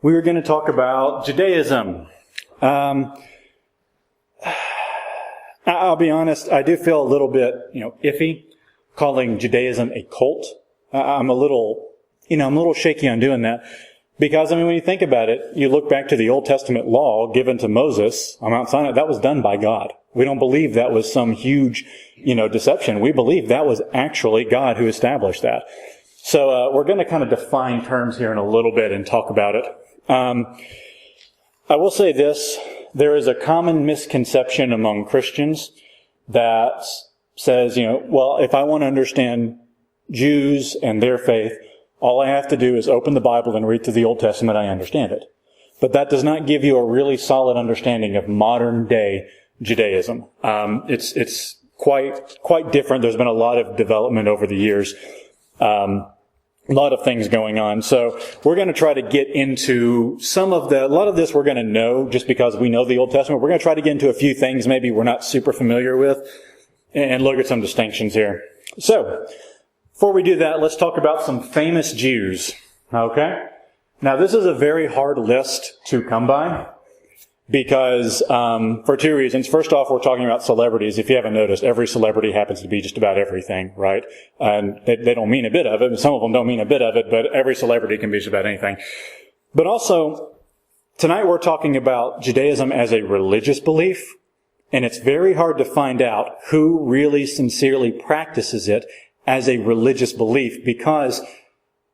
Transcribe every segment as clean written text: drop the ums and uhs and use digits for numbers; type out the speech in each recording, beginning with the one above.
We were going to talk about Judaism. I'll be honest, I do feel a little bit, iffy calling Judaism a cult. I'm a little shaky on doing that. Because, when you think about it, you look back to the Old Testament law given to Moses on Mount Sinai, that was done by God. We don't believe that was some huge, deception. We believe that was actually God who established that. So, we're going to kind of define terms here in a little bit and talk about it. I will say this. There is a common misconception among Christians that says, if I want to understand Jews and their faith, all I have to do is open the Bible and read through the Old Testament, I understand it. But that does not give you a really solid understanding of modern day Judaism. It's quite different. There's been a lot of development over the years. A lot of things going on. So we're going to try to get into a lot of this we're going to know just because we know the Old Testament. We're going to try to get into a few things maybe we're not super familiar with and look at some distinctions here. So, before we do that, let's talk about some famous Jews. Okay? Now, this is a very hard list to come by because, for two reasons. First off, we're talking about celebrities. If you haven't noticed, every celebrity happens to be just about everything, right? And they don't mean a bit of it. Some of them don't mean a bit of it, but every celebrity can be just about anything. But also, tonight we're talking about Judaism as a religious belief, and it's very hard to find out who really sincerely practices it as a religious belief because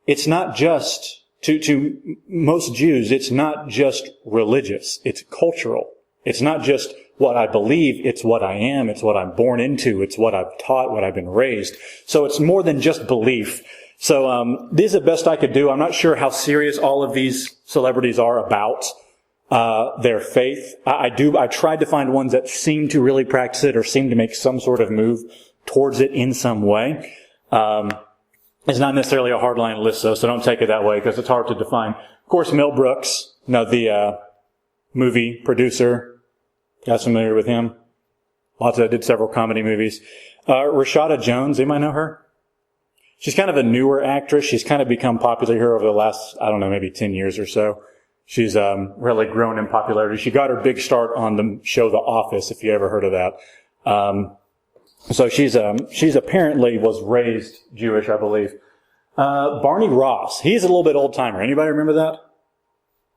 it's not just to most Jews, it's not just religious. It's cultural. It's not just what I believe. It's what I am. It's what I'm born into. It's what I've taught, what I've been raised. So it's more than just belief. So this is the best I could do. I'm not sure how serious all of these celebrities are about their faith. I tried to find ones that seem to really practice it or seem to make some sort of move towards it in some way. It's not necessarily a hardline list, though, so don't take it that way because it's hard to define. Of course, Mel Brooks, the movie producer. You guys familiar with him? Did several comedy movies. Rashada Jones, anybody know her? She's kind of a newer actress. She's kind of become popular here over the last, maybe 10 years or so. She's really grown in popularity. She got her big start on the show The Office, if you ever heard of that. So she's apparently was raised Jewish, I believe. Barney Ross, he's a little bit old timer. Anybody remember that?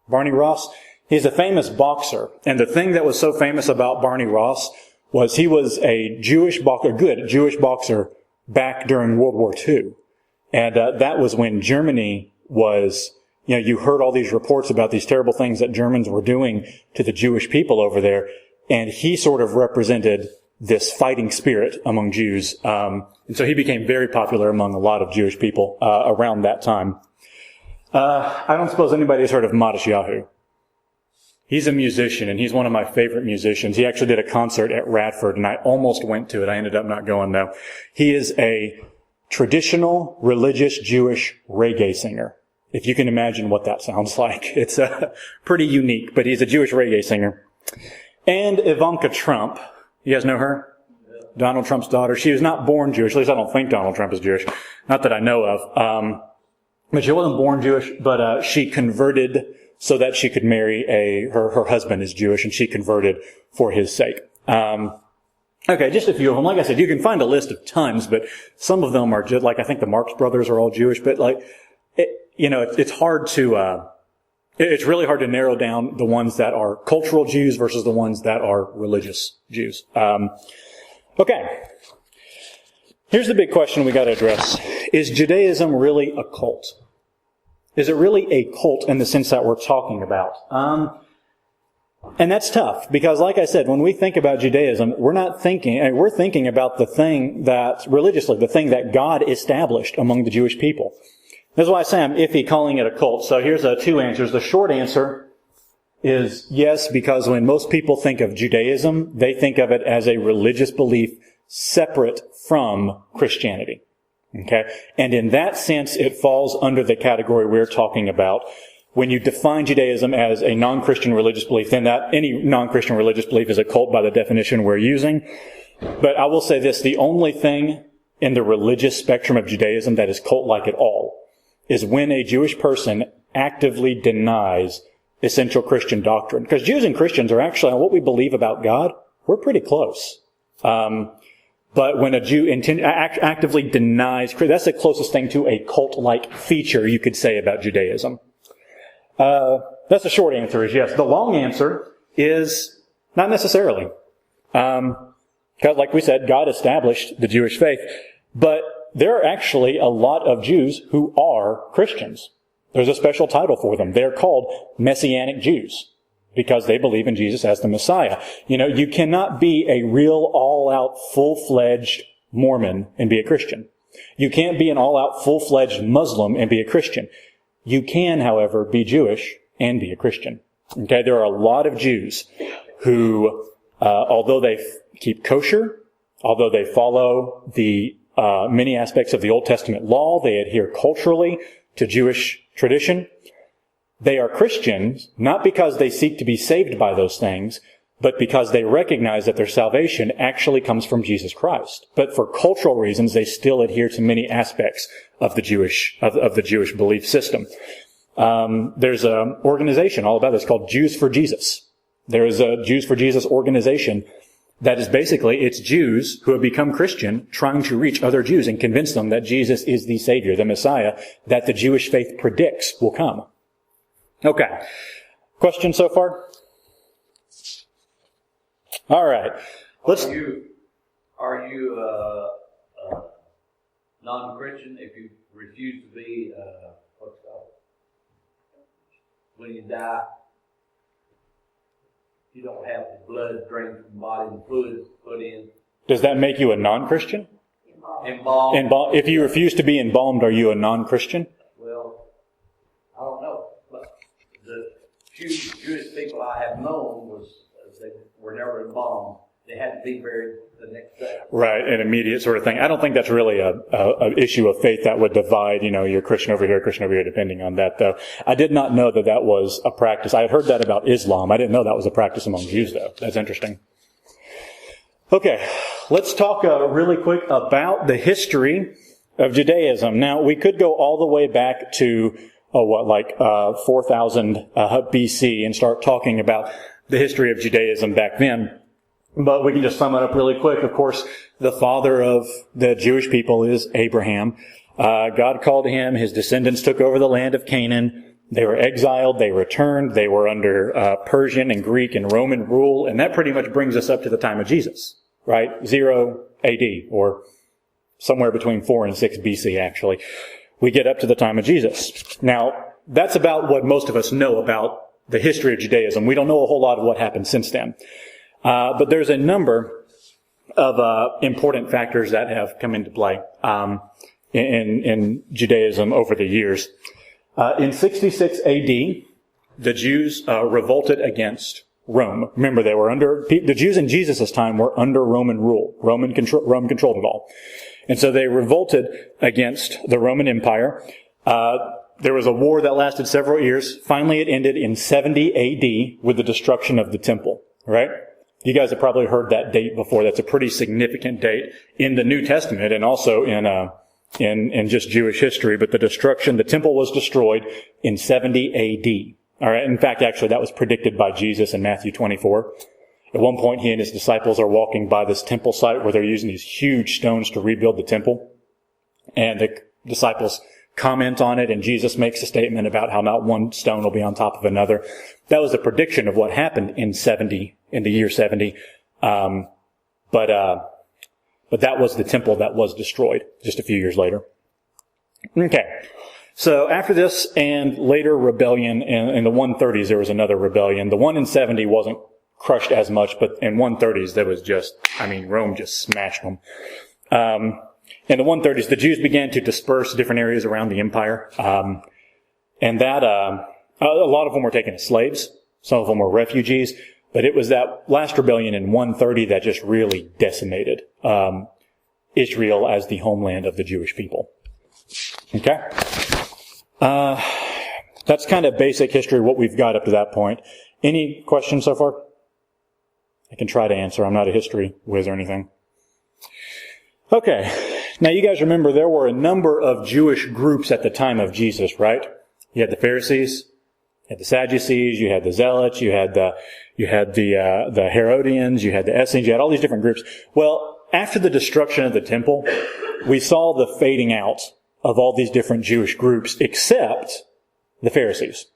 Barney Ross? He's a famous boxer. And the thing that was so famous about Barney Ross was he was a good Jewish boxer back during World War II. And that was when Germany was, you heard all these reports about these terrible things that Germans were doing to the Jewish people over there. And he sort of represented this fighting spirit among Jews. And so he became very popular among a lot of Jewish people around that time. I don't suppose anybody's heard of Matisyahu. He's a musician, and he's one of my favorite musicians. He actually did a concert at Radford, and I almost went to it. I ended up not going, though. He is a traditional, religious, Jewish reggae singer. If you can imagine what that sounds like. It's pretty unique, but he's a Jewish reggae singer. And Ivanka Trump. You guys know her? Yeah. Donald Trump's daughter. She was not born Jewish. At least I don't think Donald Trump is Jewish. Not that I know of. But she wasn't born Jewish, but she converted so that she could marry her husband is Jewish, and she converted for his sake. Okay, just a few of them. Like I said, you can find a list of tons, but some of them are just, I think the Marx brothers are all Jewish, but it's hard to, it's really hard to narrow down the ones that are cultural Jews versus the ones that are religious Jews. Okay. Here's the big question we got to address. Is Judaism really a cult? Is it really a cult in the sense that we're talking about? And that's tough because, like I said, when we think about Judaism, we're thinking about the thing that, religiously, the thing that God established among the Jewish people. That's why I say I'm iffy calling it a cult. So here's two answers. The short answer is yes, because when most people think of Judaism, they think of it as a religious belief separate from Christianity. Okay? And in that sense, it falls under the category we're talking about. When you define Judaism as a non-Christian religious belief, then any non-Christian religious belief is a cult by the definition we're using. But I will say this, the only thing in the religious spectrum of Judaism that is cult-like at all is when a Jewish person actively denies essential Christian doctrine. Because Jews and Christians are actually, on what we believe about God, we're pretty close. But when a Jew actively denies, that's the closest thing to a cult-like feature you could say about Judaism. That's the short answer is yes. The long answer is not necessarily. Because like we said, God established the Jewish faith. But there are actually a lot of Jews who are Christians. There's a special title for them. They're called Messianic Jews because they believe in Jesus as the Messiah. You know, you cannot be a real all-out, full-fledged Mormon and be a Christian. You can't be an all-out, full-fledged Muslim and be a Christian. You can, however, be Jewish and be a Christian. Okay, there are a lot of Jews who, although they keep kosher, although they follow the many aspects of the Old Testament law, they adhere culturally to Jewish tradition, they are Christians not because they seek to be saved by those things, but because they recognize that their salvation actually comes from Jesus Christ. But for cultural reasons, they still adhere to many aspects of the Jewish belief system. There's an organization all about this called Jews for Jesus. There is a Jews for Jesus organization that is basically, it's Jews who have become Christian trying to reach other Jews and convince them that Jesus is the Savior, the Messiah, that the Jewish faith predicts will come. Okay. Questions so far? All right. Are you non-Christian if you refuse to be, what's it called? When you die, you don't have the blood drained from the body and fluids put in. Does that make you a non-Christian? Embalmed. If you refuse to be embalmed, are you a non-Christian? Well, I don't know. But the few Jewish people I have known they were never embalmed. They had to be buried the next day. Right, an immediate sort of thing. I don't think that's really an issue of faith that would divide, you're Christian over here, depending on that, though. I did not know that that was a practice. I had heard that about Islam. I didn't know that was a practice among Jews, though. That's interesting. Okay, let's talk really quick about the history of Judaism. Now, we could go all the way back to, 4000 BC and start talking about the history of Judaism back then. But we can just sum it up really quick. Of course, the father of the Jewish people is Abraham. God called him. His descendants took over the land of Canaan. They were exiled. They returned. They were under Persian and Greek and Roman rule. And that pretty much brings us up to the time of Jesus, right? 0 AD, or somewhere between 4 and 6 BC, actually. We get up to the time of Jesus. Now, that's about what most of us know about the history of Judaism. We don't know a whole lot of what happened since then. But there's a number of important factors that have come into play in Judaism over the years. In 66 AD, the Jews revolted against Rome. Remember, the Jews in Jesus' time were under Roman rule. Rome controlled it all. And so they revolted against the Roman Empire. There was a war that lasted several years. Finally, it ended in 70 AD with the destruction of the temple, right? You guys have probably heard that date before. That's a pretty significant date in the New Testament and also in just Jewish history. But the temple was destroyed in 70 AD. All right. In fact, actually, that was predicted by Jesus in Matthew 24. At one point, he and his disciples are walking by this temple site where they're using these huge stones to rebuild the temple. And the disciples comment on it, and Jesus makes a statement about how not one stone will be on top of another. That was a prediction of what happened in the year 70. But that was the temple that was destroyed just a few years later. Okay. So after this and later rebellion in the 130s, there was another rebellion. The one in 70 wasn't crushed as much, but in 130s, there was Rome just smashed them. In the 130s, the Jews began to disperse different areas around the empire. And that, a lot of them were taken as slaves. Some of them were refugees. But it was that last rebellion in 130 that just really decimated Israel as the homeland of the Jewish people. Okay? That's kind of basic history, what we've got up to that point. Any questions so far? I can try to answer. I'm not a history whiz or anything. Okay. Now, you guys remember there were a number of Jewish groups at the time of Jesus, right? You had the Pharisees, you had the Sadducees, you had the Zealots, you had the Herodians, you had the Essenes, you had all these different groups. Well, after the destruction of the temple, we saw the fading out of all these different Jewish groups except the Pharisees.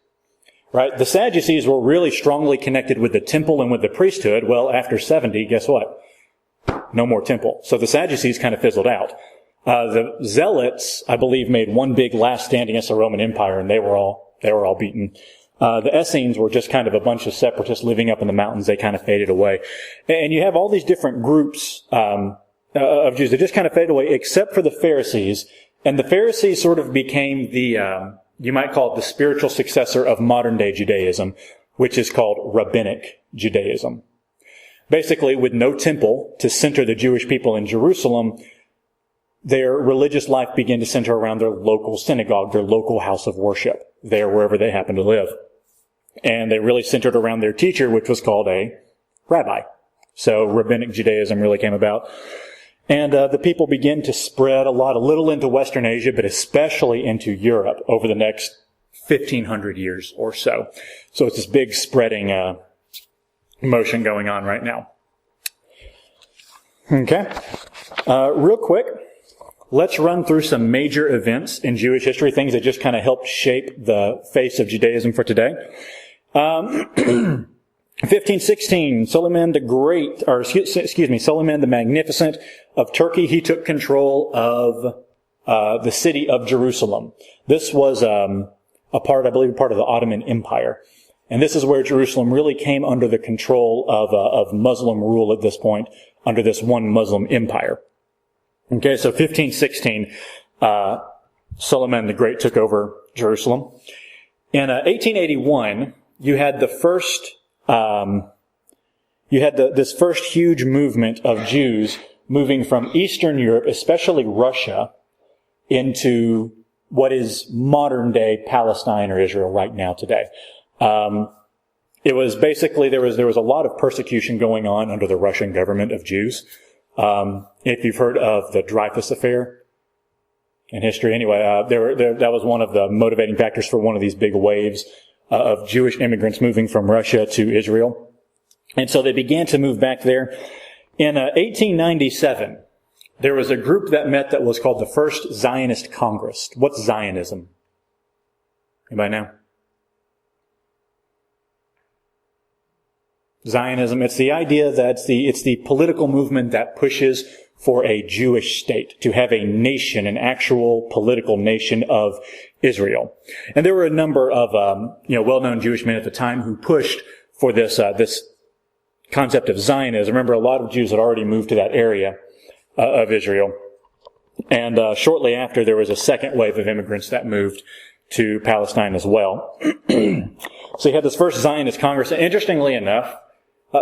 Right? The Sadducees were really strongly connected with the temple and with the priesthood. Well, after 70, guess what? No more temple. So the Sadducees kind of fizzled out. The Zealots, I believe, made one big last stand against the Roman Empire, and they were all beaten. The Essenes were just kind of a bunch of separatists living up in the mountains. They kind of faded away. And you have all these different groups of Jews that just kind of faded away, except for the Pharisees. And the Pharisees sort of became the, you might call it the spiritual successor of modern-day Judaism, which is called rabbinic Judaism. Basically, with no temple to center the Jewish people in Jerusalem, their religious life began to center around their local synagogue, their local house of worship, there wherever they happened to live. And they really centered around their teacher, which was called a rabbi. So rabbinic Judaism really came about. And the people began to spread a little into Western Asia, but especially into Europe over the next 1,500 years or so. So it's this big spreading motion going on right now. Okay. Real quick, let's run through some major events in Jewish history, things that just kind of helped shape the face of Judaism for today. 1516, Suleiman the Magnificent of Turkey, he took control of the city of Jerusalem. This was a part of the Ottoman Empire. And this is where Jerusalem really came under the control of Muslim rule at this point, under this one Muslim empire. Okay, so 1516, Suleiman the Great took over Jerusalem. In 1881, you had the first, this first huge movement of Jews moving from Eastern Europe, especially Russia, into what is modern day Palestine or Israel right now today. It was basically, there was a lot of persecution going on under the Russian government of Jews. If you've heard of the Dreyfus Affair in history, anyway, that was one of the motivating factors for one of these big waves of Jewish immigrants moving from Russia to Israel. And so they began to move back there. In 1897, there was a group that met that was called the First Zionist Congress. What's Zionism? Anybody know? Zionism, it's the idea that it's the political movement that pushes for a Jewish state, to have a nation, an actual political nation of Israel. And there were a number of well-known Jewish men at the time who pushed for this concept of Zionism. Remember, a lot of Jews had already moved to that area of Israel. And shortly after, there was a second wave of immigrants that moved to Palestine as well. So you had this first Zionist Congress. And interestingly enough,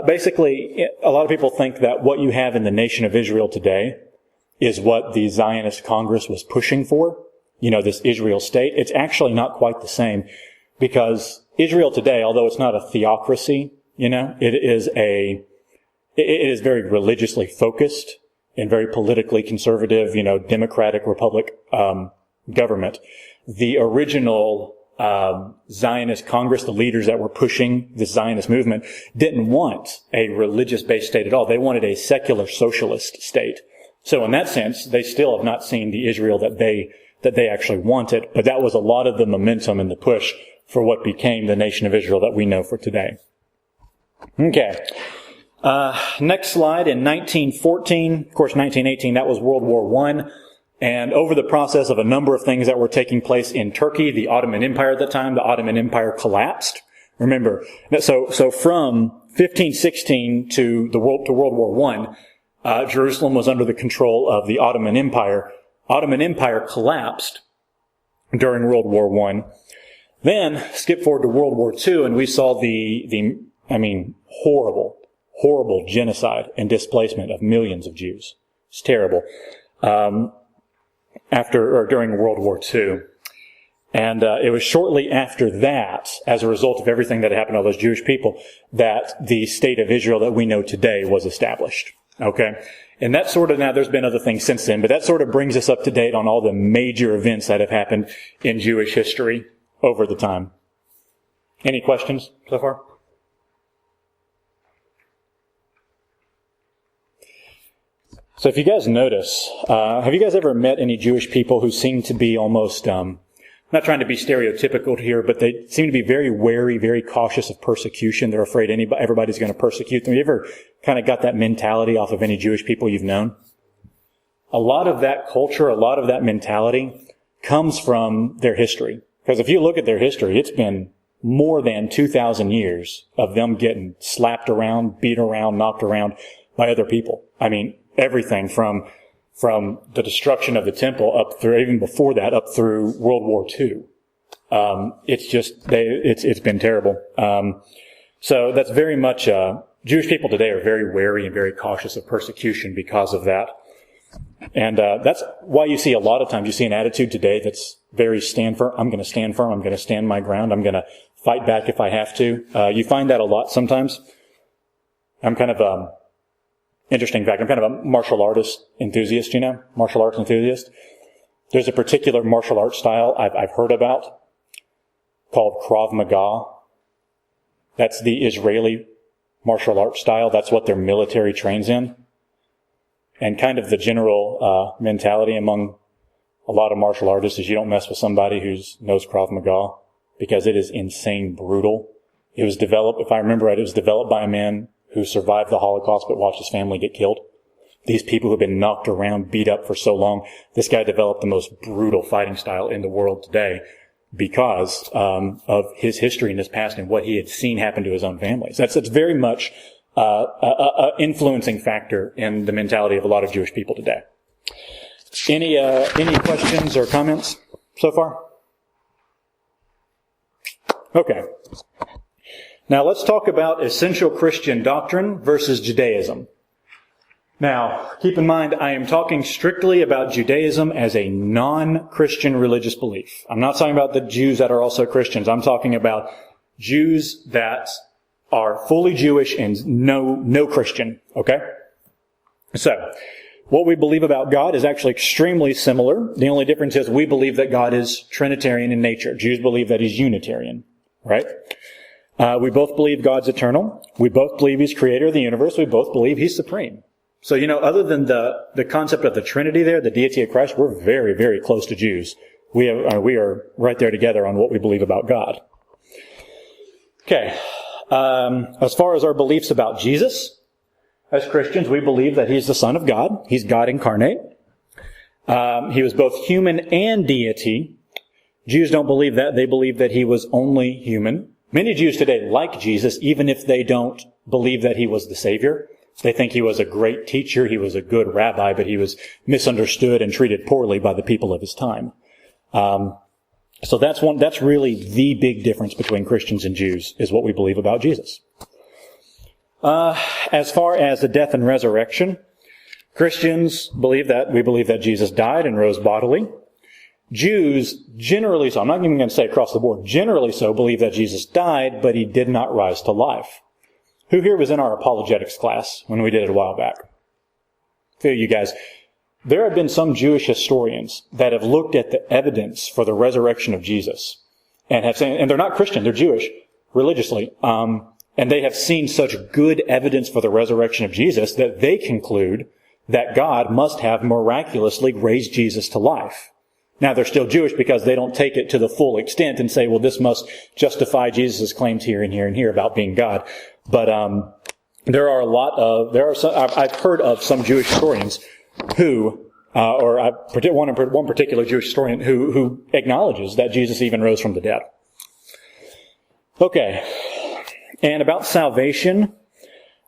basically, a lot of people think that what you have in the nation of Israel today is what the Zionist Congress was pushing for. This Israel state. It's actually not quite the same, because Israel today, although it's not a theocracy, it is very religiously focused and very politically conservative, democratic republic government. The original Zionist Congress, the leaders that were pushing the Zionist movement, didn't want a religious-based state at all. They wanted a secular socialist state. So in that sense, they still have not seen the Israel that they actually wanted. But that was a lot of the momentum and the push for what became the nation of Israel that we know for today. Okay. Next slide. In 1914, of course, 1918, that was World War I. And over the process of a number of things that were taking place in Turkey, the Ottoman Empire at the time, the Ottoman Empire collapsed. Remember, so from 1516 to World War I, Jerusalem was under the control of the Ottoman Empire. Ottoman Empire collapsed during World War I. Then skip forward to World War II, and we saw the horrible genocide and displacement of millions of Jews. It's terrible. During World War II. And it was shortly after that, as a result of everything that happened to all those Jewish people, that the state of Israel that we know today was established. Okay? And that sort of, now there's been other things since then, but that sort of brings us up to date on all the major events that have happened in Jewish history over the time. Any questions so far? So if you guys notice, have you guys ever met any Jewish people who seem to be almost, not trying to be stereotypical here, but they seem to be very wary, very cautious of persecution. They're afraid everybody's going to persecute them. You ever kind of got that mentality off of any Jewish people you've known? A lot of that culture, a lot of that mentality comes from their history. Because if you look at their history, it's been more than 2,000 years of them getting slapped around, beat around, knocked around by other people. I mean, everything from the destruction of the temple up through, even before that, up through World War II. It's been terrible. So that's very much, Jewish people today are very wary and very cautious of persecution because of that. And that's why you see a lot of times, you see an attitude today that's very stand firm. I'm going to stand firm. I'm going to stand my ground. I'm going to fight back if I have to. You find that a lot sometimes. I'm kind of, interesting fact, I'm kind of a martial artist enthusiast, martial arts enthusiast. There's a particular martial arts style I've heard about called Krav Maga. That's the Israeli martial arts style. That's what their military trains in. And kind of the general mentality among a lot of martial artists is you don't mess with somebody who knows Krav Maga because it is insane brutal. It was developed, if I remember right, it was developed by a man who survived the Holocaust but watched his family get killed. These people who have been knocked around, beat up for so long, this guy developed the most brutal fighting style in the world today because of his history and his past and what he had seen happen to his own families. That's very much an influencing factor in the mentality of a lot of Jewish people today. Any questions or comments so far? Okay. Now let's talk about essential Christian doctrine versus Judaism. Now, keep in mind, I am talking strictly about Judaism as a non-Christian religious belief. I'm not talking about the Jews that are also Christians. I'm talking about Jews that are fully Jewish and no Christian. Okay? So, what we believe about God is actually extremely similar. The only difference is we believe that God is Trinitarian in nature. Jews believe that He's Unitarian. Right? We both believe God's eternal. We both believe He's creator of the universe. We both believe He's supreme. So, other than the concept of the Trinity there, the deity of Christ, we're very, very close to Jews. We are right there together on what we believe about God. Okay. As far as our beliefs about Jesus, as Christians, we believe that He's the Son of God. He's God incarnate. He was both human and deity. Jews don't believe that. They believe that He was only human. Many Jews today like Jesus, even if they don't believe that He was the Savior. They think He was a great teacher, He was a good rabbi, but He was misunderstood and treated poorly by the people of His time. So that's really the big difference between Christians and Jews, is what we believe about Jesus. As far as the death and resurrection, Christians believe that Jesus died and rose bodily. Jews, generally so, I'm not even going to say across the board, generally so, believe that Jesus died, but He did not rise to life. Who here was in our apologetics class when we did it a while back? A few of you guys. There have been some Jewish historians that have looked at the evidence for the resurrection of Jesus and have said, and they're not Christian, they're Jewish, religiously, and they have seen such good evidence for the resurrection of Jesus that they conclude that God must have miraculously raised Jesus to life. Now, they're still Jewish because they don't take it to the full extent and say, well, this must justify Jesus' claims here and here and here about being God. But I've heard of some Jewish historians who, one particular Jewish historian who acknowledges that Jesus even rose from the dead. Okay. And about salvation,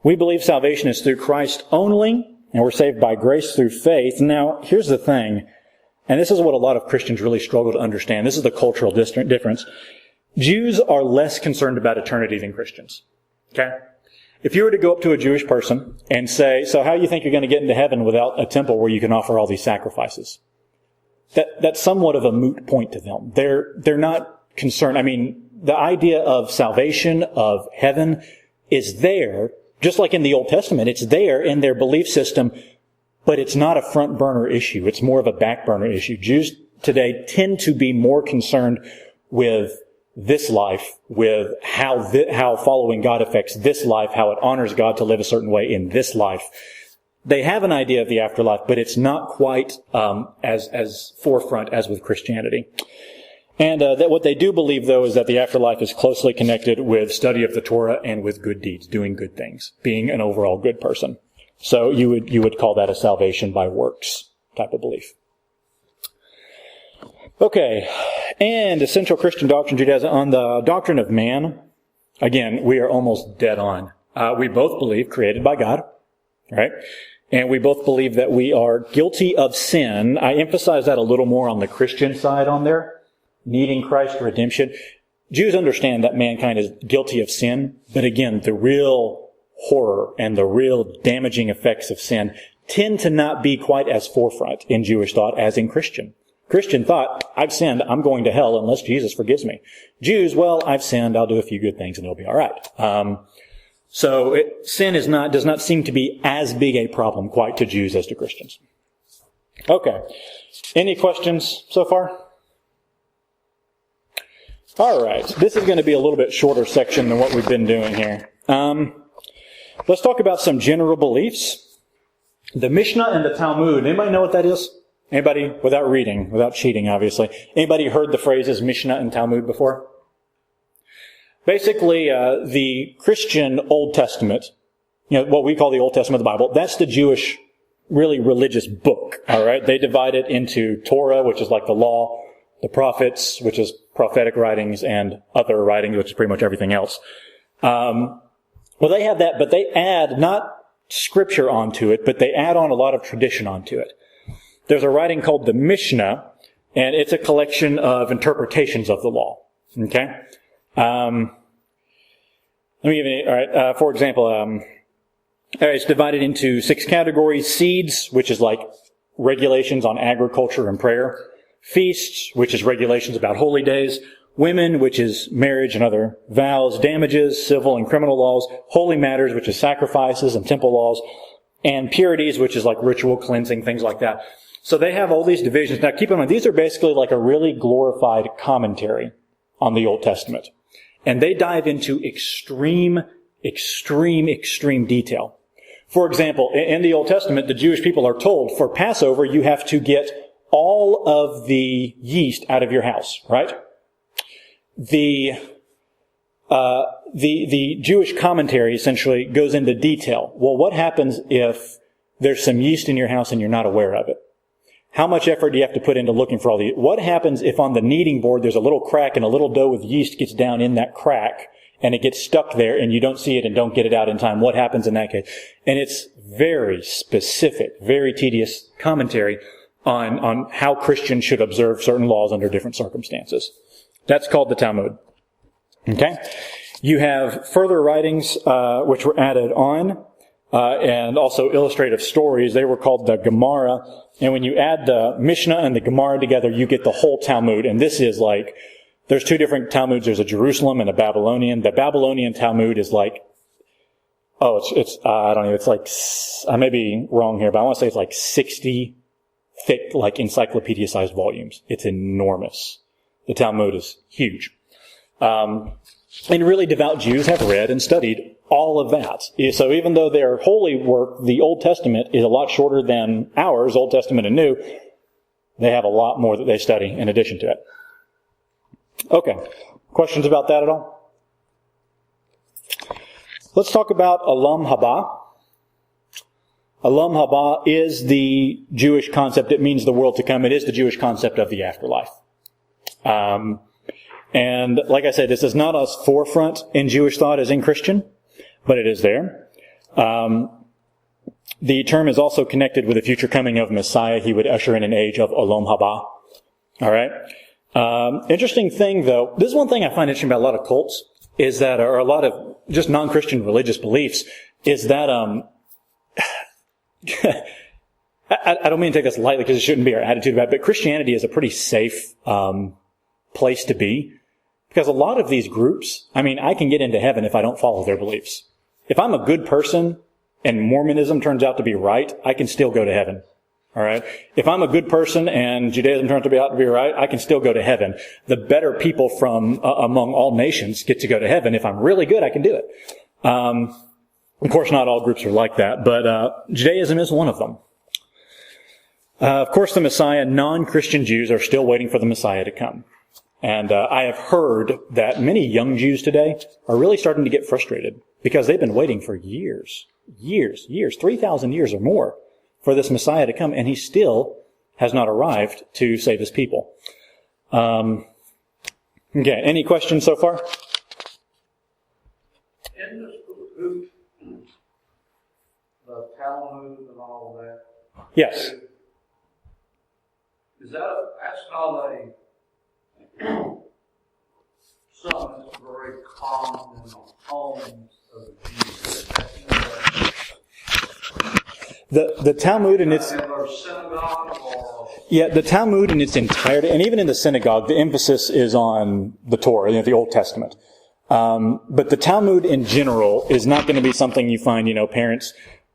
we believe salvation is through Christ only, and we're saved by grace through faith. Now, here's the thing. And this is what a lot of Christians really struggle to understand. This is the cultural difference. Jews are less concerned about eternity than Christians. Okay? If you were to go up to a Jewish person and say, so how do you think you're going to get into heaven without a temple where you can offer all these sacrifices? That's somewhat of a moot point to them. They're not concerned. I mean, the idea of salvation, of heaven, is there, just like in the Old Testament, it's there in their belief system, but it's not a front burner issue. It's more of a back burner issue. Jews today tend to be more concerned with this life, with how following God affects this life, how it honors God to live a certain way in this life. They have an idea of the afterlife, but it's not quite as forefront as with Christianity. And that what they do believe, though, is that the afterlife is closely connected with study of the Torah and with good deeds, doing good things, being an overall good person. So you would call that a salvation by works type of belief. Okay, and essential Christian doctrine, Judaism, on the doctrine of man, again, we are almost dead on. We both believe created by God, right? And we both believe that we are guilty of sin. I emphasize that a little more on the Christian side on there, needing Christ's redemption. Jews understand that mankind is guilty of sin, but again, the real horror and the real damaging effects of sin tend to not be quite as forefront in Jewish thought as in Christian. Christian thought, I've sinned, I'm going to hell unless Jesus forgives me. Jews, well, I've sinned, I'll do a few good things and it'll be all right. Sin does not seem to be as big a problem quite to Jews as to Christians. Okay. Any questions so far? All right. This is going to be a little bit shorter section than what we've been doing here. Let's talk about some general beliefs. The Mishnah and the Talmud. Anybody know what that is? Anybody, without reading, without cheating, obviously. Anybody heard the phrases Mishnah and Talmud before? Basically, the Christian Old Testament, what we call the Old Testament of the Bible, that's the Jewish, really religious book, all right? They divide it into Torah, which is like the law, the prophets, which is prophetic writings, and other writings, which is pretty much everything else. Well, they have that, but they add not scripture onto it, but they add on a lot of tradition onto it. There's a writing called the Mishnah, and it's a collection of interpretations of the law. Okay? Let me give you, all right, for example, it's divided into 6 categories. Seeds, which is like regulations on agriculture and prayer. Feasts, which is regulations about holy days. Women, which is marriage and other vows. Damages, civil and criminal laws. Holy matters, which is sacrifices and temple laws. And purities, which is like ritual cleansing, things like that. So they have all these divisions. Now keep in mind, these are basically like a really glorified commentary on the Old Testament. And they dive into extreme detail. For example, in the Old Testament, the Jewish people are told for Passover, you have to get all of the yeast out of your house, right? The Jewish commentary essentially goes into detail. Well, what happens if there's some yeast in your house and you're not aware of it? How much effort do you have to put into looking for all the... What happens if on the kneading board there's a little crack and a little dough with yeast gets down in that crack and it gets stuck there and you don't see it and don't get it out in time? What happens in that case? And it's very specific, very tedious commentary on how Christians should observe certain laws under different circumstances. That's called the Talmud. Okay? You have further writings which were added on, and also illustrative stories. They were called the Gemara. And when you add the Mishnah and the Gemara together, you get the whole Talmud. And this is like, there's 2 different Talmuds. There's a Jerusalem and a Babylonian. The Babylonian Talmud is like, I don't know, it's like, I may be wrong here, but I want to say it's like 60 thick, like encyclopedia-sized volumes. It's enormous. The Talmud is huge. And really devout Jews have read and studied all of that. So even though their holy work, the Old Testament, is a lot shorter than ours, Old Testament and New, they have a lot more that they study in addition to it. Okay. Questions about that at all? Let's talk about Olam HaBah. Olam HaBah is the Jewish concept. It means the world to come. It is the Jewish concept of the afterlife. And like I said, this is not as forefront in Jewish thought as in Christian, but it is there. The term is also connected with the future coming of Messiah. He would usher in an age of Olam HaBah. All right. Interesting thing, though, this is one thing I find interesting about a lot of cults, is that, or a lot of just non-Christian religious beliefs, is that, I don't mean to take this lightly because it shouldn't be our attitude about it, but Christianity is a pretty safe place to be. Because a lot of these groups, I mean, I can get into heaven if I don't follow their beliefs. If I'm a good person and Mormonism turns out to be right, I can still go to heaven. All right. If I'm a good person and Judaism turns out to be right, I can still go to heaven. The better people from among all nations get to go to heaven. If I'm really good, I can do it. Of course, not all groups are like that, but Judaism is one of them. Of course, the Messiah, non-Christian Jews are still waiting for the Messiah to come. And I have heard that many young Jews today are really starting to get frustrated because they've been waiting for years, 3,000 years or more for this Messiah to come, and he still has not arrived to save his people. Okay, any questions so far? In the Talmud and all of that. Yes. That's not something that's very common in the homes of the Jews. The Talmud and its the Talmud in its entirety, and even in the synagogue, the emphasis is on the Torah, the Old Testament. But the Talmud in general is not going to be something you find, parents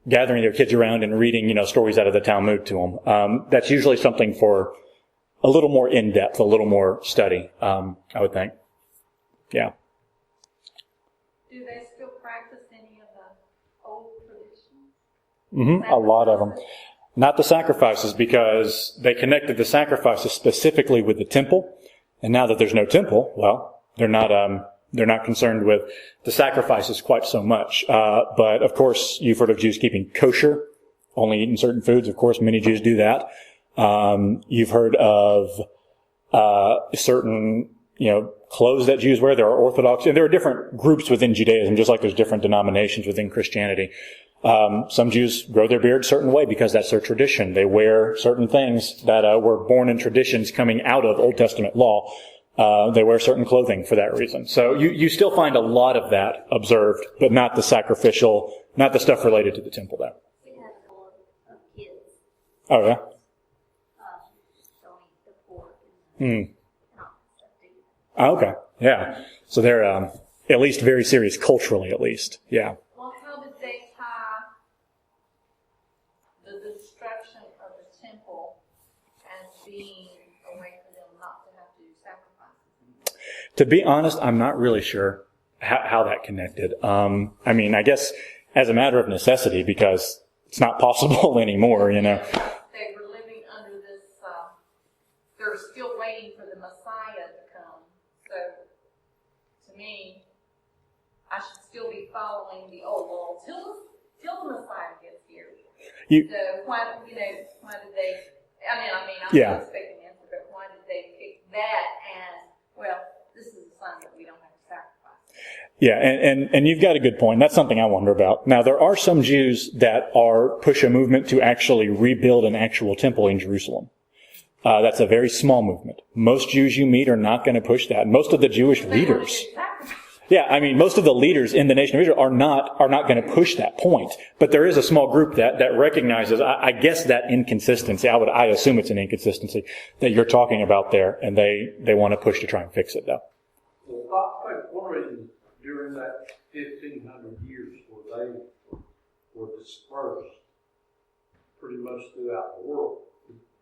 gathering their kids around and reading, stories out of the Talmud to them. That's usually something for a little more in-depth, a little more study, I would think. Yeah. Do they still practice any of the old traditions? Mm-hmm. A lot of them. Not the sacrifices, because they connected the sacrifices specifically with the temple. And now that there's no temple, well, they're not concerned with the sacrifices quite so much. But of course, you've heard of Jews keeping kosher, only eating certain foods. Of course, many Jews do that. You've heard of certain, clothes that Jews wear. There are Orthodox, and there are different groups within Judaism, just like there's different denominations within Christianity. Some Jews grow their beard a certain way because that's their tradition. They wear certain things that were born in traditions coming out of Old Testament law. They wear certain clothing for that reason. So you still find a lot of that observed, but not the sacrificial, not the stuff related to the temple there. We have a lot of kids. Oh, yeah? Don't eat the pork Hmm. Oh, okay. Yeah. So they're at least very serious culturally, at least. Yeah. Well, how did they tie the destruction of the temple as being a way for them not to have to do sacrifices? To be honest, I'm not really sure how that connected. I guess as a matter of necessity, because it's not possible anymore, They were living under this, they're still waiting for the Messiah to come. So, to me, I should still be following the old law till the Messiah gets here. So, why did they, I'm Yeah. not expecting an answer, but why did they pick that as, well, this is a sign that we don't have to sacrifice? Yeah, and you've got a good point. That's something I wonder about. Now, there are some Jews that push a movement to actually rebuild an actual temple in Jerusalem. That's a very small movement. Most Jews you meet are not going to push that. Most of the Jewish leaders, most of the leaders in the nation of Israel are not going to push that point. But there is a small group that recognizes, I guess, that inconsistency. I assume it's an inconsistency that you're talking about there, and they want to push to try and fix it, though. Well, I think one reason during that 1,500 years where they were dispersed pretty much throughout the world,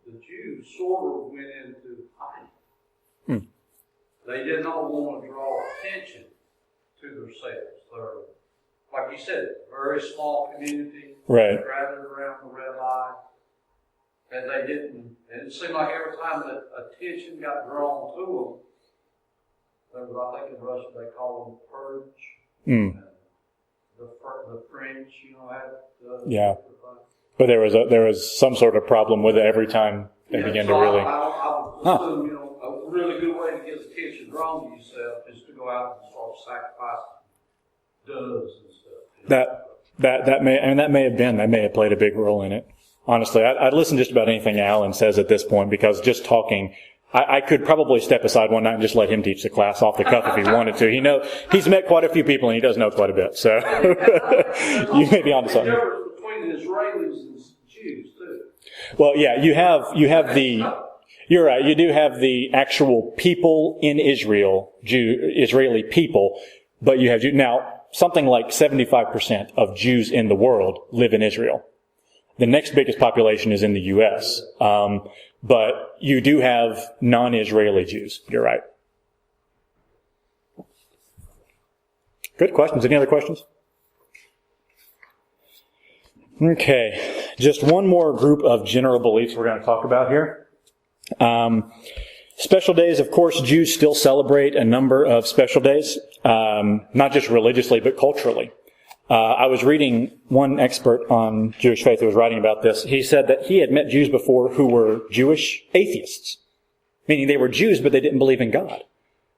the Jews sort of went into hiding. They did not want to draw attention to themselves. They're, like you said, very small community, Right. gathered around the red light, and they didn't. And it seemed like every time that attention got drawn to them, there was, I think in Russia they call them purge. The French, had Yeah. But there was some sort of problem with it every time they began to really. I would assume, a really good way to get attention drawn to yourself is to go out and start sacrificing doves and stuff. That may have played a big role in it. Honestly, I'd listen to just about anything Alan says at this point, because just talking, I could probably step aside one night and just let him teach the class off the cuff if he wanted to. He's met quite a few people and he does know quite a bit. So you may be onto something. There's a difference between the Israelis and Jews too. Well, yeah, you have the. You're right. You do have the actual people in Israel, Israeli people, but you have now something like 75% of Jews in the world live in Israel. The next biggest population is in the U.S., but you do have non-Israeli Jews. You're right. Good questions. Any other questions? Okay. Just one more group of general beliefs we're going to talk about here. Special days, of course, Jews still celebrate a number of special days, not just religiously, but culturally. I was reading one expert on Jewish faith who was writing about this. He said that he had met Jews before who were Jewish atheists, meaning they were Jews, but they didn't believe in God.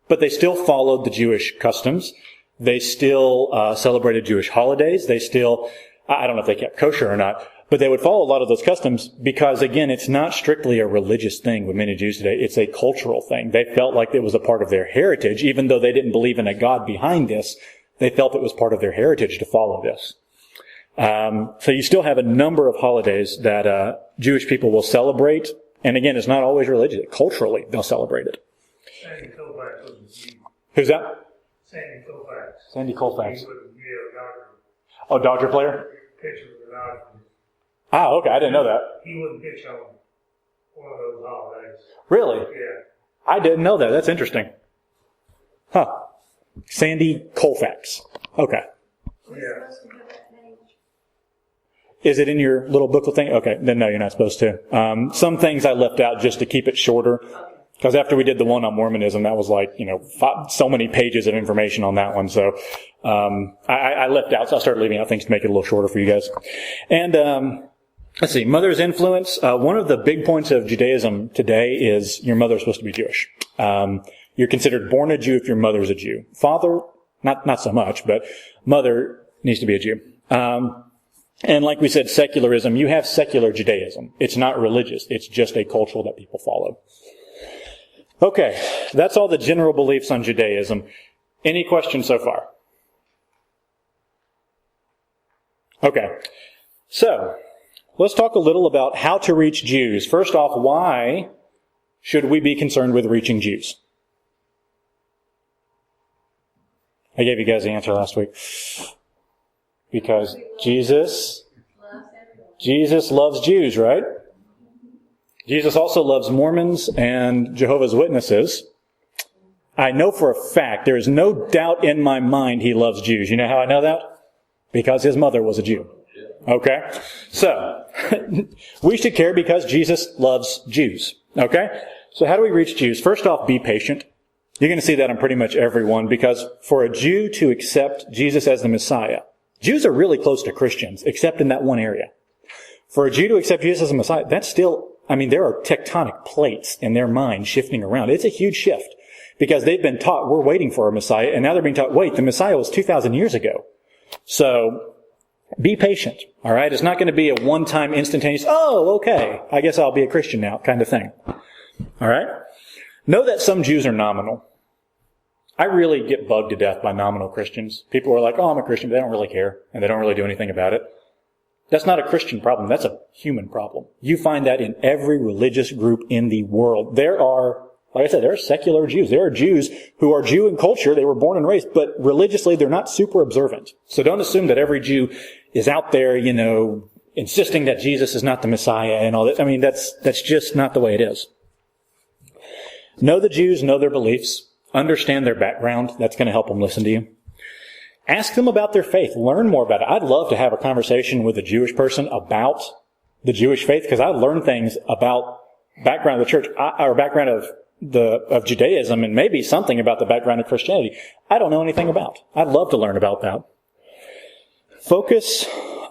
But they still followed the Jewish customs. They still celebrated Jewish holidays. They still, I don't know if they kept kosher or not, but they would follow a lot of those customs because, again, it's not strictly a religious thing with many Jews today. It's a cultural thing. They felt like it was a part of their heritage, even though they didn't believe in a God behind this. They felt it was part of their heritage to follow this. So you still have a number of holidays that Jewish people will celebrate. And again, it's not always religious. Culturally, they'll celebrate it. Sandy Koufax was a Jew. Who's that? Sandy Koufax. Sandy Koufax. He would be a Dodger. Oh, Dodger player? Pitcher for the Dodgers. Ah, okay. I didn't know that. He wouldn't pitch on one of those holidays. Really? Yeah. I didn't know that. That's interesting. Huh. Sandy Koufax. Okay. Yeah. Is it in your little booklet thing? Okay. Then no, you're not supposed to. Some things I left out just to keep it shorter. Because after we did the one on Mormonism, that was like, so many pages of information on that one. So, I left out, so I started leaving out things to make it a little shorter for you guys. And, let's see, mother's influence. One of the big points of Judaism today is your mother's supposed to be Jewish. You're considered born a Jew if your mother's a Jew. Father, not so much, but mother needs to be a Jew. And like we said, secularism, you have secular Judaism. It's not religious. It's just a cultural that people follow. Okay, that's all the general beliefs on Judaism. Any questions so far? Okay, so let's talk a little about how to reach Jews. First off, why should we be concerned with reaching Jews? I gave you guys the answer last week. Because Jesus loves Jews, right? Jesus also loves Mormons and Jehovah's Witnesses. I know for a fact, there is no doubt in my mind he loves Jews. You know how I know that? Because his mother was a Jew. Okay? So, we should care because Jesus loves Jews. Okay? So how do we reach Jews? First off, be patient. You're going to see that on pretty much everyone, because for a Jew to accept Jesus as the Messiah, Jews are really close to Christians, except in that one area. For a Jew to accept Jesus as the Messiah, that's still, there are tectonic plates in their mind shifting around. It's a huge shift, because they've been taught we're waiting for a Messiah, and now they're being taught, wait, the Messiah was 2,000 years ago. So, be patient, all right? It's not going to be a one-time instantaneous, oh, okay, I guess I'll be a Christian now kind of thing. All right? Know that some Jews are nominal. I really get bugged to death by nominal Christians. People are like, oh, I'm a Christian, but they don't really care, and they don't really do anything about it. That's not a Christian problem. That's a human problem. You find that in every religious group in the world. There are, like I said, there are secular Jews. There are Jews who are Jew in culture. They were born and raised, but religiously they're not super observant. So don't assume that every Jew is out there, insisting that Jesus is not the Messiah and all that. That's just not the way it is. Know the Jews, know their beliefs. Understand their background. That's going to help them listen to you. Ask them about their faith. Learn more about it. I'd love to have a conversation with a Jewish person about the Jewish faith, because I learned things about background of the church, or background of Judaism, and maybe something about the background of Christianity I don't know anything about. I'd love to learn about that.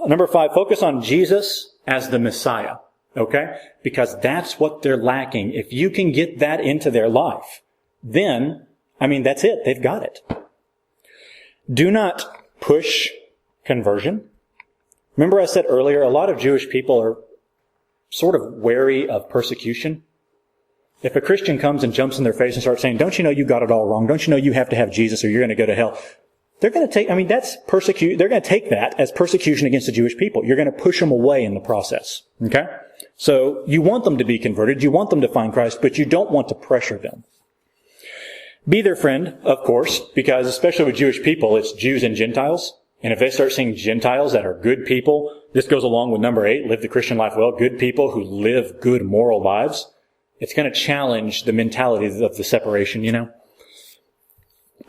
Number 5, focus on Jesus as the Messiah. Okay? Because that's what they're lacking. If you can get that into their life, then that's it. They've got it. Do not push conversion. Remember I said earlier, a lot of Jewish people are sort of wary of persecution. If a Christian comes and jumps in their face and starts saying, don't you know you got it all wrong? Don't you know you have to have Jesus or you're going to go to hell? They're going to take, that's they're going to take that as persecution against the Jewish people. You're going to push them away in the process. Okay? So you want them to be converted. You want them to find Christ, but you don't want to pressure them. Be their friend, of course, because especially with Jewish people, it's Jews and Gentiles. And if they start seeing Gentiles that are good people this goes along with number 8, live the Christian life well, good people who live good moral lives. It's going to challenge the mentality of the separation,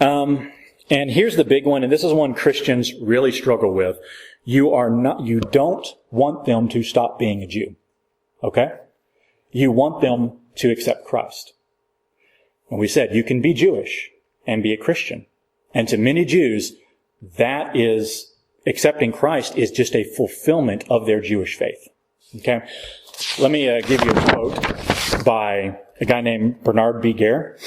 And here's the big one, and this is one Christians really struggle with. You don't want them to stop being a Jew. Okay? You want them to accept Christ. And we said you can be Jewish and be a Christian. And to many Jews, that is, accepting Christ is just a fulfillment of their Jewish faith. Okay? Let me give you a quote by a guy named Bernard B. Gare.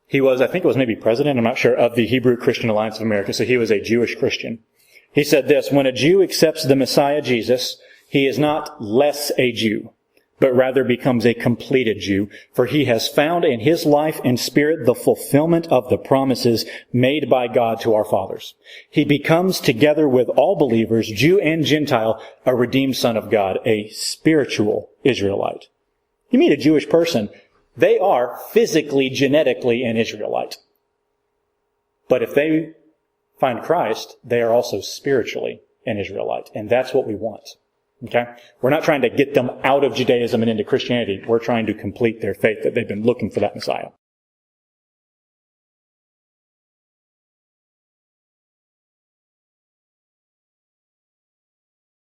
He was, I think it was maybe president, I'm not sure, of the Hebrew Christian Alliance of America, so he was a Jewish Christian. He said this, when a Jew accepts the Messiah Jesus, he is not less a Jew, but rather becomes a completed Jew, for he has found in his life and spirit the fulfillment of the promises made by God to our fathers. He becomes, together with all believers, Jew and Gentile, a redeemed son of God, a spiritual Israelite. You meet a Jewish person, they are physically, genetically an Israelite. But if they find Christ, they are also spiritually an Israelite. And that's what we want. Okay? We're not trying to get them out of Judaism and into Christianity. We're trying to complete their faith that they've been looking for that Messiah.